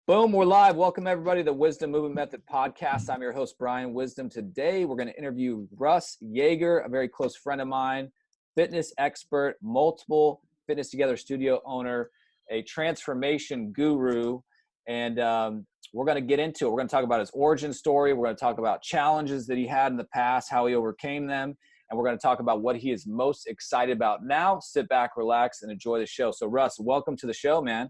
Boom, we're live. Welcome everybody to the Wisdom Movement Method podcast. I'm your host, Bryan Wisdom. Today, we're going to interview Russ Yeager, a very close friend of mine, fitness expert, multiple Fitness Together studio owner, a transformation guru. And we're going to get into it. We're going to talk about his origin story. We're going to talk about challenges that he had in the past, how he overcame them. And we're going to talk about what he is most excited about now. Sit back, relax, and enjoy the show. So Russ, welcome to the show, man.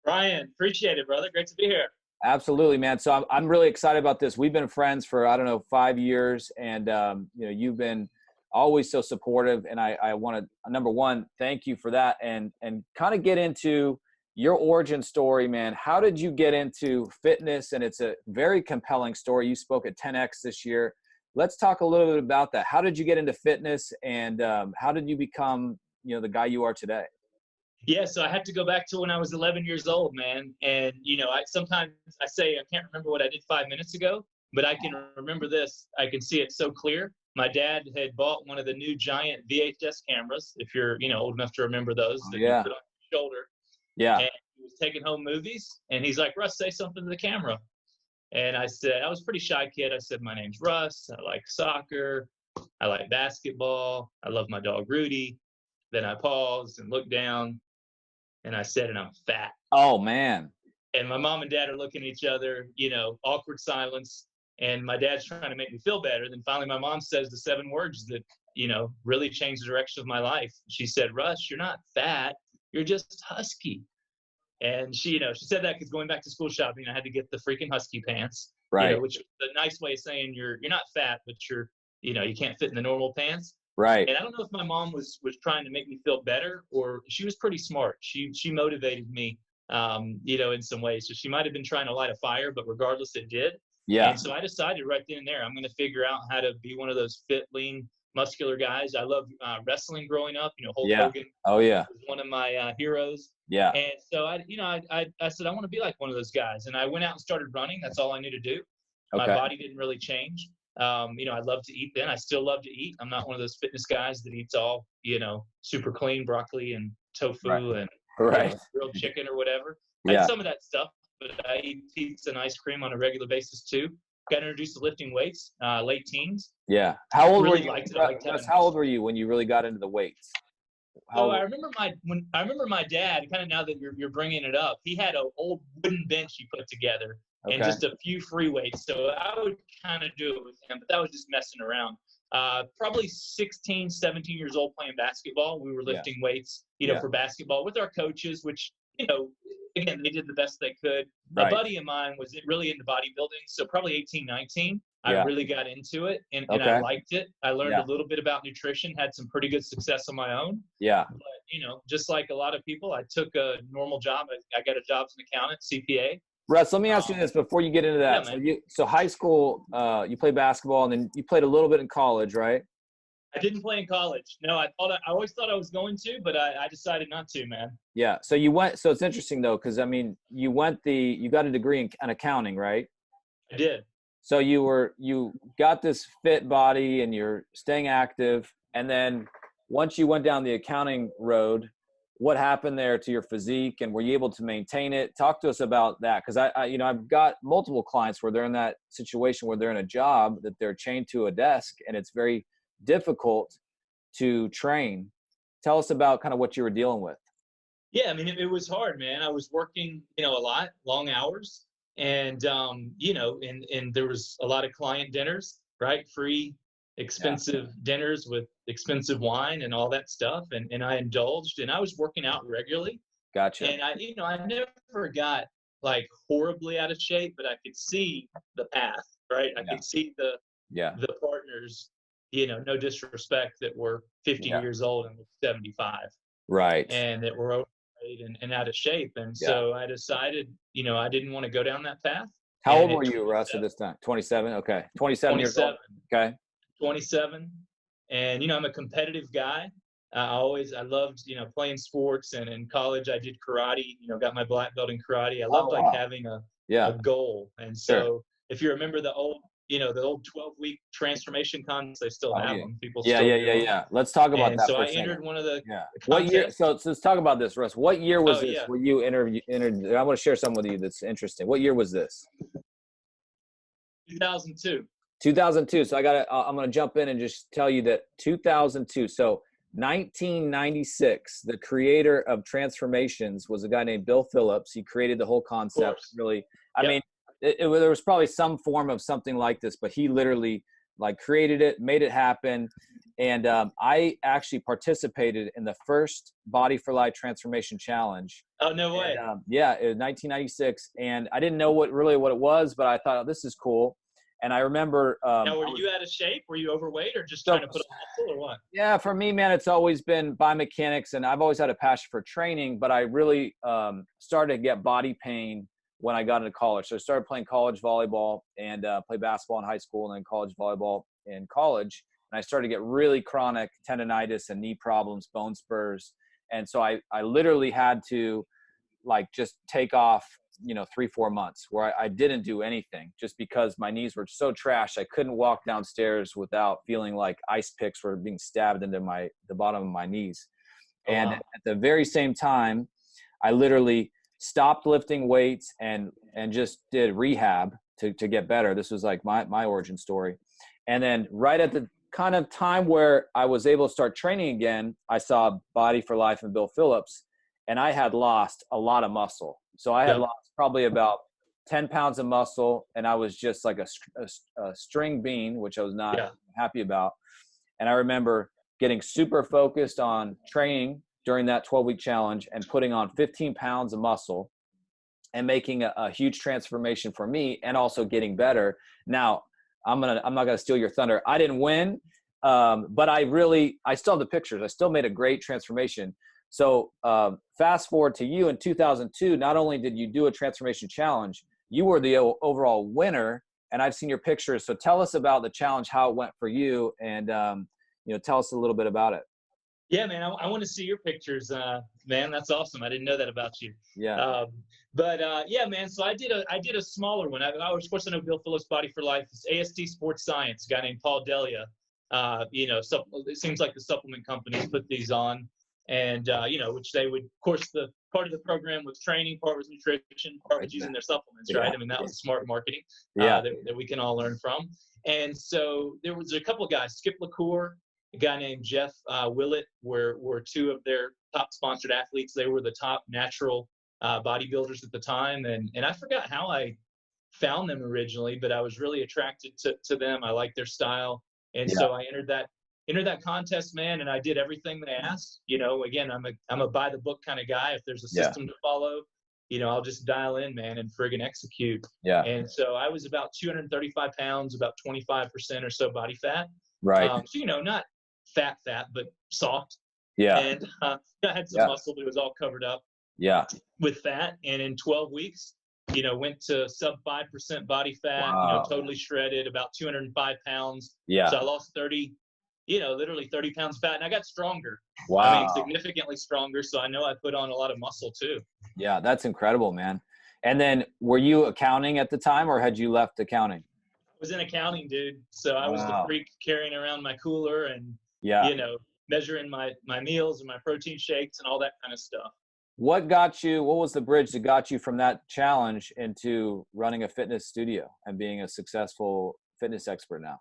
Bryan, appreciate it, brother. Great to be here. Absolutely, man. So I'm really excited about this. We've been friends for, 5 years, and you've been always so supportive. And I want to, number one, thank you for that, and kind of get into your origin story, man. How did you get into fitness? And it's a very compelling story. You spoke at 10X this year. Let's talk a little bit about that. How did you get into fitness, and how did you become, the guy you are today? Yeah, so I had to go back to when I was 11 years old, man. And, sometimes I say I can't remember what I did 5 minutes ago, but I can remember this. I can see it so clear. My dad had bought one of the new giant VHS cameras, if you're, old enough to remember those, that you put on your shoulder. Yeah. And he was taking home movies, and he's like, Russ, say something to the camera. And I said, I was a pretty shy kid. I said, my name's Russ. I like soccer. I like basketball. I love my dog, Rudy. Then I paused and looked down. And I said, and I'm fat. Oh, man. And my mom and dad are looking at each other, awkward silence. And my dad's trying to make me feel better. Then finally my mom says the 7 words that, really changed the direction of my life. She said, Russ, you're not fat. You're just husky. And she said that because going back to school shopping, I had to get the freaking husky pants, right? Which is a nice way of saying you're not fat, but you can't fit in the normal pants. Right. And I don't know if my mom was trying to make me feel better, or she was pretty smart. She motivated me, in some ways. So she might have been trying to light a fire, but regardless, it did. Yeah. And so I decided right then and there, I'm going to figure out how to be one of those fit, lean, muscular guys. I loved wrestling growing up. Hulk Hogan. Oh yeah. Was one of my heroes. Yeah. And so I said I want to be like one of those guys, and I went out and started running. That's all I knew to do. Okay. My body didn't really change. I love to eat then. I still love to eat. I'm not one of those fitness guys that eats all, super clean broccoli and tofu and grilled chicken or whatever. I eat some of that stuff, but I eat pizza and ice cream on a regular basis too. Got introduced to lifting weights, late teens. Yeah. How old were you? How old were you when you really got into the weights? I remember my dad, kind of now that you're bringing it up, he had an old wooden bench he put together. Okay. And just a few free weights. So I would kind of do it with him, but that was just messing around. Probably 16, 17 years old playing basketball. We were lifting weights, for basketball with our coaches, which, again, they did the best they could. Right. A buddy of mine was really into bodybuilding. So probably 18, 19, I really got into it and I liked it. I learned a little bit about nutrition, had some pretty good success on my own. Yeah. But, just like a lot of people, I took a normal job. I got a job as an accountant, CPA. Russ, let me ask you this before you get into that. So high school, you played basketball, and then you played a little bit in college, right? I didn't play in college. No, I always thought I was going to, but I decided not to, man. Yeah. So you went. So it's interesting though, because you got a degree in accounting, right? I did. So you got this fit body, and you're staying active, and then once you went down the accounting road, what happened there to your physique, and were you able to maintain it? Talk to us about that. Cause I've got multiple clients where they're in that situation where they're in a job that they're chained to a desk, and it's very difficult to train. Tell us about kind of what you were dealing with. Yeah. It was hard, man. I was working, a lot, long hours, and, and there was a lot of client dinners, right? Free, expensive dinners with expensive wine and all that stuff. And I indulged, and I was working out regularly. Gotcha. And I never got like horribly out of shape, but I could see the path, right? I could see the partners, no disrespect, that were 50 years old and 75. Right. And that were overweight and out of shape. And so I decided, I didn't want to go down that path. How old were you, Russ, at this time? 27? Okay. 27 years old. Okay. 27. And, I'm a competitive guy. I loved, playing sports, and in college I did karate, got my black belt in karate. I loved having a goal. And so if you remember the old the old 12-week transformation contests. They still have them. People still do them. Yeah. Let's talk about that so for a I second. entered one of the What year? contests. So let's talk about this, Russ. What year was this? Yeah. Were you entered? I want to share something with you that's interesting. What year was this? 2002. 2002. So I'm going to jump in and just tell you that 2002. So 1996, the creator of transformations was a guy named Bill Phillips. He created the whole concept. Really, I mean, there was probably some form of something like this, but he literally created it, made it happen. And I actually participated in the first Body for Life Transformation Challenge. Oh, no way. And, it was 1996. And I didn't know what it was, but I thought, oh, this is cool. And I remember. Now, were you out of shape? Were you overweight or just trying to put on muscle or what? Yeah, for me, man, it's always been biomechanics. And I've always had a passion for training, but I really started to get body pain when I got into college. So I started playing college volleyball and played basketball in high school and then college volleyball in college. And I started to get really chronic tendonitis and knee problems, bone spurs. And so I literally had to just take off, 3-4 months where I didn't do anything just because my knees were so trashed. I couldn't walk downstairs without feeling like ice picks were being stabbed into the bottom of my knees. Oh, and wow. At the very same time, I literally stopped lifting weights and just did rehab to get better. This was my origin story. And then right at the kind of time where I was able to start training again, I saw Body for Life and Bill Phillips, and I had lost a lot of muscle. So I had lost probably about 10 pounds of muscle, and I was just like a string bean, which I was not happy about. And I remember getting super focused on training during that 12-week challenge and putting on 15 pounds of muscle and making a huge transformation for me and also getting better. Now, I'm not gonna steal your thunder. I didn't win, but I still have the pictures. I still made a great transformation. So fast forward to you in 2002. Not only did you do a transformation challenge, you were the overall winner, and I've seen your pictures. So tell us about the challenge, how it went for you, and tell us a little bit about it. Yeah, man, I want to see your pictures, man. That's awesome. I didn't know that about you. Yeah. Yeah, man. So I did a smaller one. I was fortunate to know Bill Phillips Body for Life. It's ASD Sports Science. A guy named Paul Delia. It seems like the supplement companies put these on, and which they would. Of course, the part of the program was training, part was nutrition, part was using their supplements. Right. I mean, that was smart marketing. That we can all learn from. And so there was a couple of guys, Skip LaCour, a guy named Jeff Willett, were two of their top sponsored athletes. They were the top natural bodybuilders at the time. And I forgot how I found them originally, but I was really attracted to them. I liked their style. And so I entered that contest, man, and I did everything they asked. Again, I'm a by the book kind of guy. If there's a system to follow, I'll just dial in, man, and friggin' execute. Yeah. And so I was about 235 pounds, about 25% or so body fat. Right. So, not fat, but soft. Yeah. And I had some muscle, but it was all covered up with fat. And in 12 weeks, went to sub 5% body fat, totally shredded, about 205 pounds. Yeah. So I lost literally 30 pounds fat, and I got stronger. Wow. I mean, significantly stronger. So I know I put on a lot of muscle too. Yeah, that's incredible, man. And then were you accounting at the time, or had you left accounting? I was in accounting, dude. So I was the freak carrying around my cooler and, measuring my meals and my protein shakes and all that kind of stuff. What was the bridge that got you from that challenge into running a fitness studio and being a successful fitness expert now?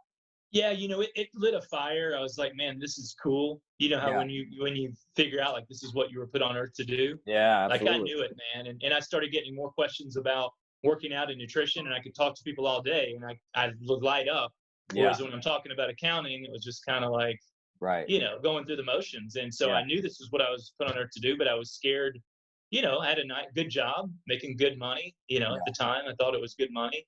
Yeah, it lit a fire. I was like, man, this is cool. You know how when you figure out like this is what you were put on earth to do. Yeah, absolutely. Like I knew it, man. And I started getting more questions about working out and nutrition, and I could talk to people all day, and I would light up. Whereas when I'm talking about accounting, it was just kind of like, going through the motions. And so I knew this was what I was put on earth to do, but I was scared. I had a good job, making good money, at the time. I thought it was good money.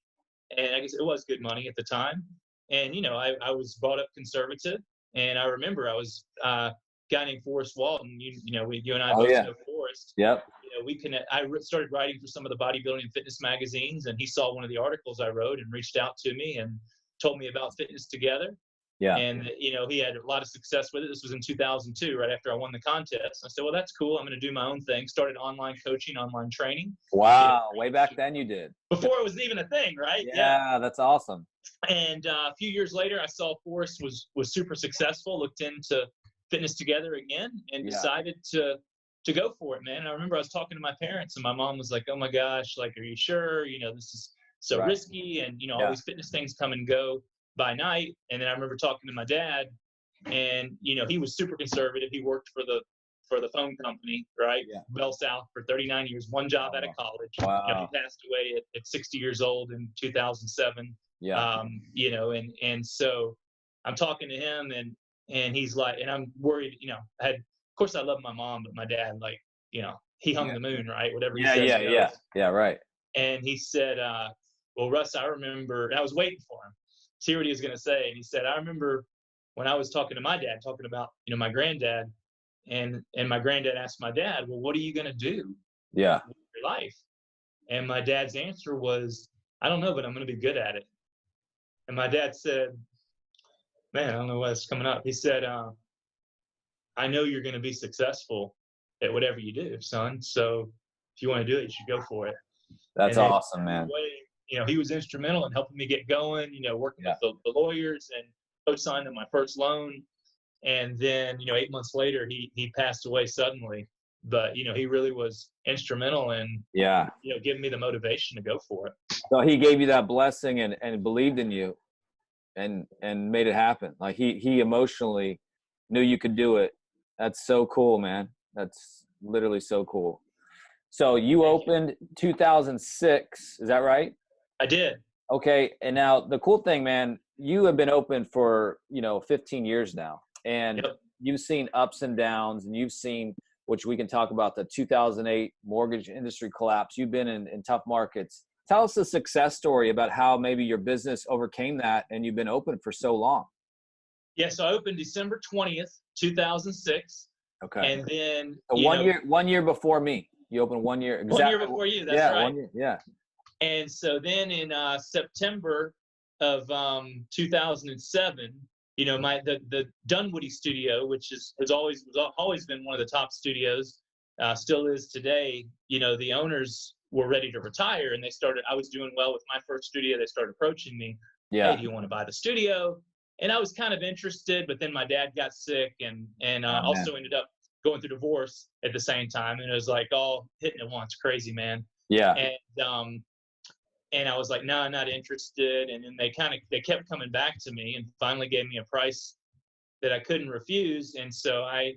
And I guess it was good money at the time. And, I was brought up conservative. And I remember I was a guy named Forrest Walton. You and I both know Forrest. Yep. I started writing for some of the bodybuilding and fitness magazines, and he saw one of the articles I wrote and reached out to me and told me about Fitness Together. Yeah. And, you know, he had a lot of success with it. This was in 2002, right after I won the contest. I said, well, that's cool. I'm going to do my own thing. Started online coaching, online training. Wow. Way back then you did. Before it was even a thing, right? Yeah. That's awesome. And a few years later, I saw Forrest was super successful, looked into Fitness Together again, and decided to go for it, man. And I remember I was talking to my parents, and my mom was like, oh my gosh, like, are you sure? You know, this is so risky, and, you know, all these fitness things come and go by night. And then I remember talking to my dad, and, you know, he was super conservative. He worked for the phone company, right? Bell South for 39 years, one job out of college. Wow. You know, he passed away at 60 years old in 2007. You know, and so I'm talking to him, and he's like, and I'm worried, you know, of course I love my mom, but my dad, like, you know, he hung the moon, right? Whatever he says. Yeah, right. And he said, well, Russ, I remember, and I was waiting for him to see what he was going to say. And he said, I remember when I was talking to my dad, talking about, you know, my granddad, and my granddad asked my dad, well, what are you going to do with your life? And my dad's answer was, I don't know, but I'm going to be good at it. And my dad said, man, I don't know what's coming up. He said, I know you're going to be successful at whatever you do, son. So if you want to do it, you should go for it. That's awesome, man. You know, he was instrumental in helping me get going, you know, working with the lawyers, and co-signed on my first loan. And then, you know, 8 months later, he passed away suddenly. But, you know, he really was instrumental in, you know, giving me the motivation to go for it. So he gave you that blessing and believed in you and made it happen. Like he emotionally knew you could do it. That's so cool, man. That's literally so cool. So you opened 2006, is that right? I did. Okay. And now the cool thing, man, you have been open for, you know, 15 years now, and you've seen ups and downs, and you've seen, which we can talk about, the 2008 mortgage industry collapse. You've been in tough markets. Tell us a success story about how maybe your business overcame that and you've been open for so long. Yeah, so I opened December 20th, 2006. Okay. And then so one year before me. You opened 1 year. Exactly. 1 year before you, that's right. 1 year, yeah. And so then in September of 2007, you know, the Dunwoody studio, which has always been one of the top studios, still is today. You know, the owners were ready to retire, and I was doing well with my first studio. They started approaching me. Hey, do you want to buy the studio? And I was kind of interested, but then my dad got sick, and also ended up going through divorce at the same time. And it was like all hitting at once. Crazy, man. Yeah. And I was like, no, I'm not interested. And then they kept coming back to me, and finally gave me a price that I couldn't refuse. And so I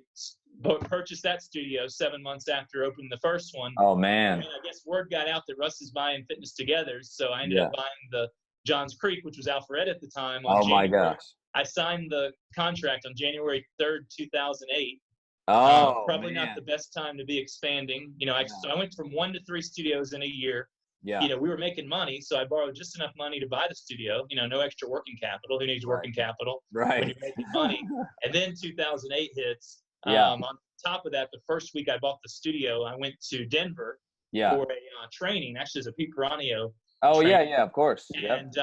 purchased that studio 7 months after opening the first one. Oh, man. And I guess word got out that Russ is buying Fitness Together. So I ended up buying the Johns Creek, which was Alpharetta at the time. My gosh. I signed the contract on January 3rd, 2008. Probably not the best time to be expanding. You know, so I went from 1 to 3 studios in a year. Yeah. You know, we were making money, so I borrowed just enough money to buy the studio. You know, no extra working capital. Who needs working capital when you're making money? And then 2008 hits. On top of that, the first week I bought the studio, I went to Denver for a training. Actually, as a Pete Peranio. Oh, training. Yeah, of course. And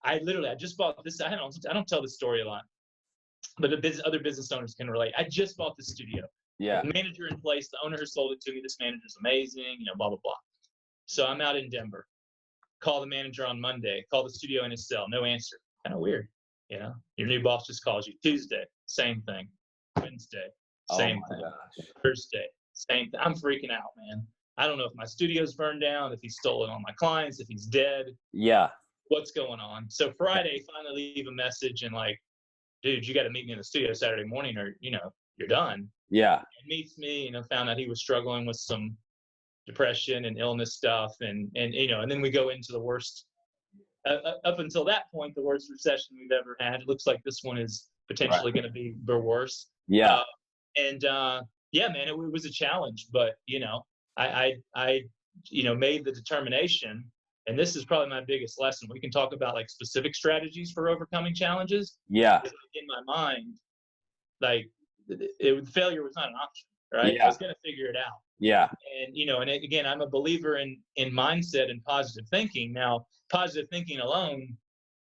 I just bought this. I don't tell this story a lot, but other business owners can relate. I just bought the studio. Yeah. The manager in place, the owner who sold it to me. This manager's amazing. You know, blah blah blah. So I'm out in Denver. Call the manager on Monday. Call the studio in his cell. No answer. Kind of weird. You know, your new boss just calls you. Tuesday, same thing. Wednesday, same thing. Gosh. Thursday, same thing. I'm freaking out, man. I don't know if my studio's burned down, if he's stolen all my clients, if he's dead. Yeah. What's going on? So Friday, finally leave a message and like, dude, you got to meet me in the studio Saturday morning, or, you know, you're done. Yeah. He meets me, you know, found out he was struggling with some depression and illness stuff. And you know, and then we go into the worst, up until that point, the worst recession we've ever had. It looks like this one is potentially going to be the worst. Yeah. Yeah, man, it was a challenge, but, you know, I you know, made the determination, and this is probably my biggest lesson. We can talk about like specific strategies for overcoming challenges. Yeah. In my mind, like failure was not an option, right? I was going to figure it out. Yeah. And, you know, and again, I'm a believer in mindset and positive thinking. Now, positive thinking alone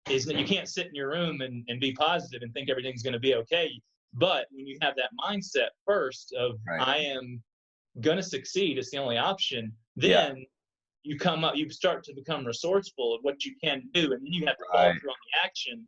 is that you can't sit in your room and be positive and think everything's going to be okay. But when you have that mindset first of I am going to succeed, it's the only option, then you start to become resourceful of what you can do, and then you have to follow through on the action.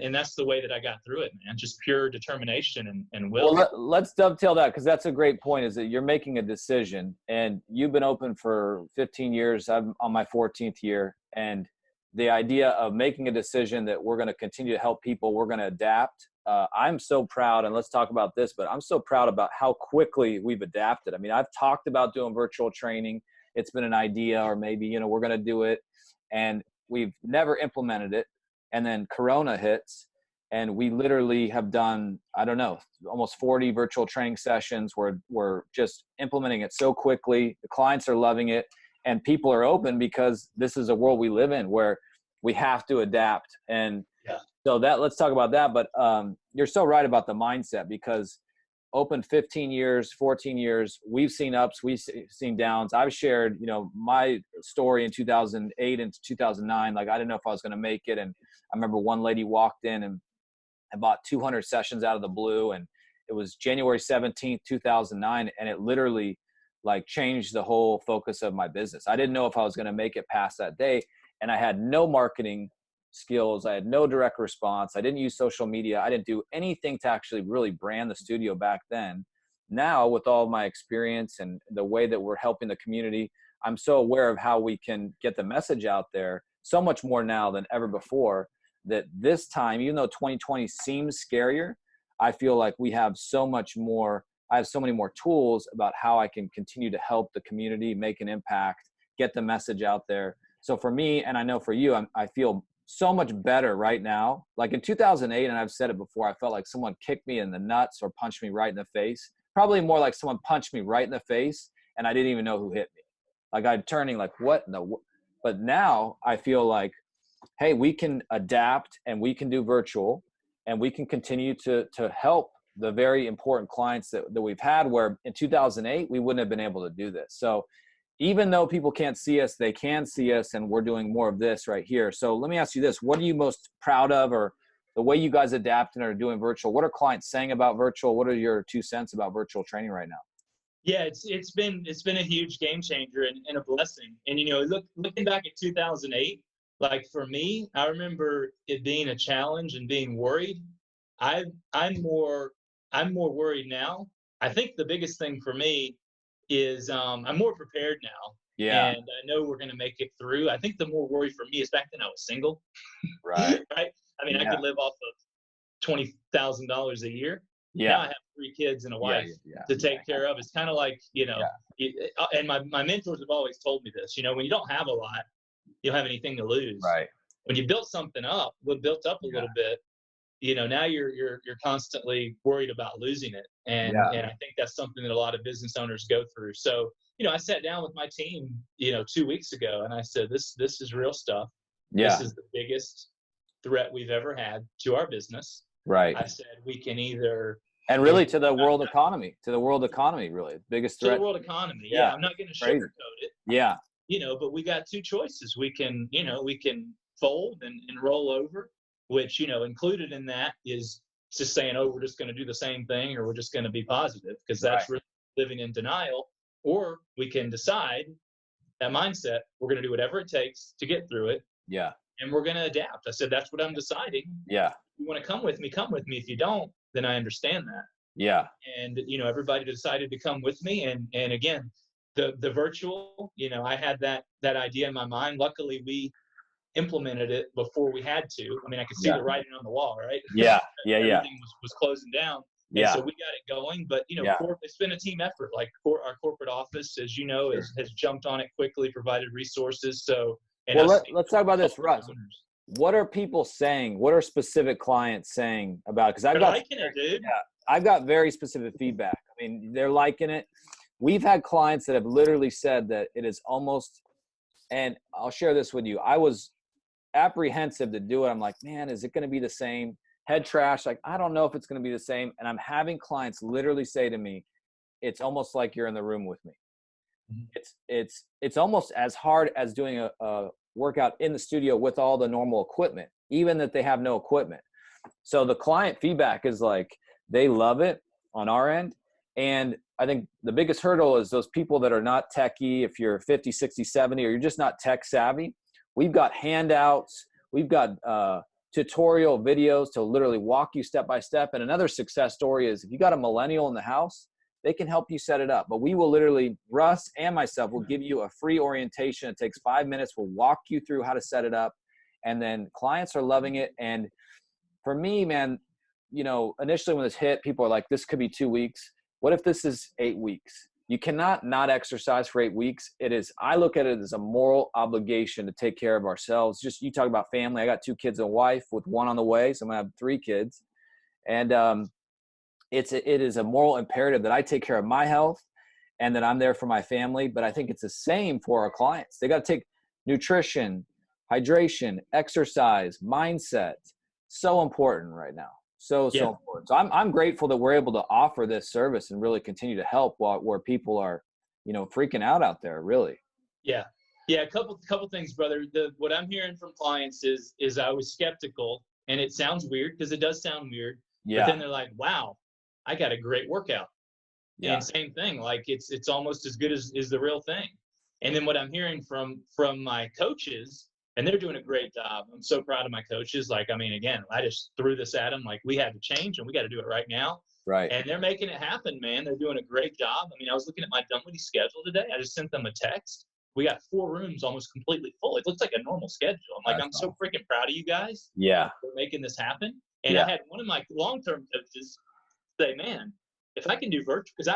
And that's the way that I got through it, man. Just pure determination and will. Well, let's dovetail that, because that's a great point, is that you're making a decision, and you've been open for 15 years. I'm on my 14th year, and the idea of making a decision that we're going to continue to help people, we're going to adapt. I'm so proud, and let's talk about this, but I'm so proud about how quickly we've adapted. I mean, I've talked about doing virtual training. It's been an idea, or maybe, we're going to do it, and we've never implemented it. And then Corona hits, and we literally have done, I don't know, almost 40 virtual training sessions. We're just implementing it so quickly. The clients are loving it, and people are open, because this is a world we live in where we have to adapt. And so let's talk about that. But you're so right about the mindset, because open 15 years, 14 years, we've seen ups, we've seen downs. I've shared, my story in 2008 and 2009. Like, I didn't know if I was going to make it. And I remember one lady walked in and bought 200 sessions out of the blue. And it was January 17th, 2009. And it literally changed the whole focus of my business. I didn't know if I was going to make it past that day. And I had no marketing skills. I had no direct response. I didn't use social media. I didn't do anything to actually really brand the studio back then. Now, with all my experience and the way that we're helping the community, I'm so aware of how we can get the message out there so much more now than ever before, that this time, even though 2020 seems scarier, I feel like we have so much more. I have so many more tools about how I can continue to help the community, make an impact, get the message out there. So for me, and I know for you, I feel so much better right now. Like in 2008, and I've said it before, I felt like someone kicked me in the nuts or punched me right in the face. Probably more like someone punched me right in the face, and I didn't even know who hit me. Like, I'm turning like, what? No. But now I feel like, hey, we can adapt, and we can do virtual, and we can continue to help the very important clients that we've had, where in 2008, we wouldn't have been able to do this. So even though people can't see us, they can see us, and we're doing more of this right here. So let me ask you this. What are you most proud of, or the way you guys adapt and are doing virtual? What are clients saying about virtual? What are your 2 cents about virtual training right now? Yeah, it's been a huge game changer and a blessing. And, looking back at 2008, like for me, I remember it being a challenge and being worried. I'm more worried now. I think the biggest thing for me is I'm more prepared now. Yeah. And I know we're going to make it through. I think the more worry for me is back then I was single. Right. Right. I mean, I could live off of $20,000 a year. Yeah. Now I have 3 kids and a wife to take care of. It's kind of like, and my mentors have always told me this, when you don't have a lot, you don't have anything to lose. Right. When you built something up, built up a little bit, now you're constantly worried about losing it. And I think that's something that a lot of business owners go through. So, I sat down with my team, 2 weeks ago, and I said, this is real stuff. Yeah. This is the biggest threat we've ever had to our business. Right. I said, we can either. And really to the world economy, really. Biggest threat. To the world economy. Yeah. I'm not going to sugarcoat it. Yeah. But we got 2 choices. We can fold and roll over, which, included in that is just saying, oh, we're just going to do the same thing, or we're just going to be positive, because that's really living in denial. Or we can decide that mindset, we're going to do whatever it takes to get through it. Yeah. And we're going to adapt. I said, that's what I'm deciding. Yeah. If you want to come with me, come with me. If you don't, then I understand that. Yeah. And, everybody decided to come with me. And again, the virtual, I had that idea in my mind. Luckily, we implemented it before we had to. I mean, I could see the writing on the wall, right? Yeah. Everything was closing down. And so we got it going, but it's been a team effort. Like our corporate office, as you know, has jumped on it quickly, provided resources. So, let's talk about this, Russ. What are people saying? What are specific clients saying about it? Because They're liking it, dude. Yeah, I've got very specific feedback. I mean, they're liking it. We've had clients that have literally said that it is almost, and I'll share this with you. I was apprehensive to do it. I'm like, man, is it going to be the same? Head trash. Like, I don't know if it's going to be the same. And I'm having clients literally say to me, it's almost like you're in the room with me. Mm-hmm. It's almost as hard as doing a work out in the studio with all the normal equipment, even that they have no equipment. So the client feedback is like, they love it on our end. And I think the biggest hurdle is those people that are not techie. If you're 50, 60, 70, or you're just not tech savvy, we've got handouts. We've got tutorial videos to literally walk you step by step. And another success story is if you got a millennial in the house, they can help you set it up. But we will literally, Russ and myself will give you a free orientation. It takes 5 minutes. We'll walk you through how to set it up. And then clients are loving it. And for me, man, you know, initially when this hit, people are like, this could be 2 weeks. What if this is 8 weeks? You cannot not exercise for 8 weeks. It is, I look at it as a moral obligation to take care of ourselves. Just, you talk about family. I got 2 kids and a wife with 1 on the way. So I'm going to have 3 kids. And it is a moral imperative that I take care of my health and that I'm there for my family. But I think it's the same for our clients. They got to take nutrition, hydration, exercise, mindset. So important right now. So important. So I'm grateful that we're able to offer this service and really continue to help where people are, you know, freaking out there, really. Yeah. A couple things, brother. What I'm hearing from clients is I was skeptical, and it sounds weird because it does sound weird. Yeah. But then they're like, wow, I got a great workout. Yeah. And same thing, like it's almost as good as the real thing. And then what I'm hearing from my coaches, and they're doing a great job. I'm so proud of my coaches. Like, I mean, again, I just threw this at them. Like, we had to change, and we got to do it right now. Right. And they're making it happen, man. They're doing a great job. I mean, I was looking at my Dunwoody schedule today. I just sent them a text. We got 4 rooms almost completely full. It looks like a normal schedule. I'm like, I'm so freaking proud of you guys. Yeah. For making this happen. And I had one of my long-term coaches say, man, if I can do virtual, because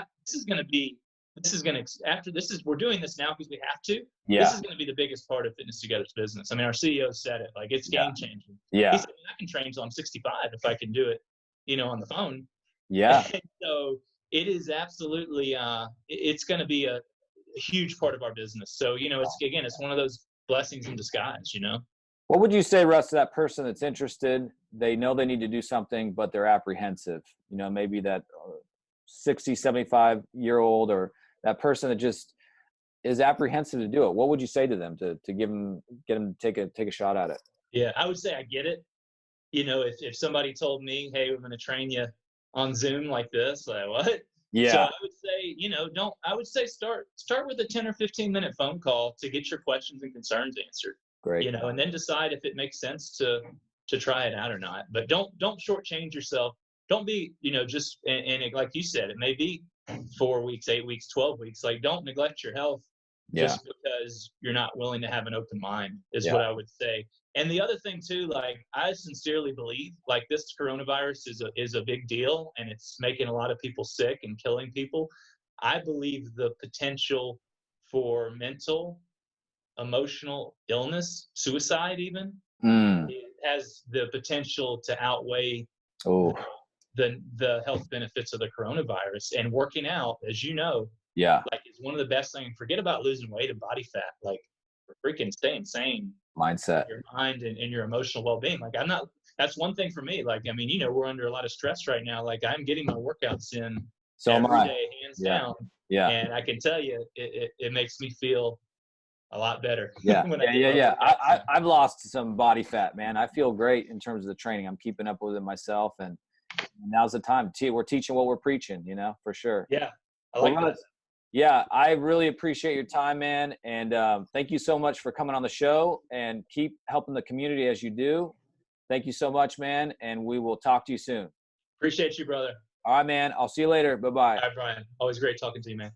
we're doing this now because we have to. Yeah. This is going to be the biggest part of Fitness Together's business. I mean, our CEO said it, like, it's game changing. Yeah. He said, I can train till I'm 65 if I can do it, you know, on the phone. Yeah. And so it is absolutely, it's going to be a huge part of our business. So, you know, it's one of those blessings in disguise, you know? What would you say, Russ, to that person that's interested? They know they need to do something, but they're apprehensive, you know, maybe that 60, 75-year-old, or that person that just is apprehensive to do it. What would you say to them to get them to take a shot at it? Yeah, I would say I get it. You know, if somebody told me, hey, we're going to train you on Zoom like this, like, what? Yeah. So I would say, you know, start with a 10 or 15-minute phone call to get your questions and concerns answered. Great. You know, and then decide if it makes sense to try it out or not. But don't shortchange yourself. Don't be, you know, just, and like you said, it may be 4 weeks, 8 weeks, 12 weeks. Like, don't neglect your health just because you're not willing to have an open mind is what I would say. And the other thing too, like, I sincerely believe, like, this coronavirus is a big deal, and it's making a lot of people sick and killing people. I believe the potential for mental, emotional illness, suicide even, it has the potential to outweigh the health benefits of the coronavirus. And working out, as you know, like, it's one of the best things. Forget about losing weight and body fat. Like, freaking staying sane. Mindset. Your mind and your emotional well-being. Like, that's one thing for me. Like, I mean, you know, we're under a lot of stress right now. Like, I'm getting my workouts in every day, hands down. Yeah. And I can tell you, it makes me feel a lot better. Yeah. I've lost some body fat, man. I feel great in terms of the training. I'm keeping up with it myself, and now's the time. We're teaching what we're preaching, you know, for sure. Yeah. I like that. Yeah, I really appreciate your time, man. And thank you so much for coming on the show, and keep helping the community as you do. Thank you so much, man. And we will talk to you soon. Appreciate you, brother. All right, man. I'll see you later. Bye-bye. All right, Bryan. Always great talking to you, man.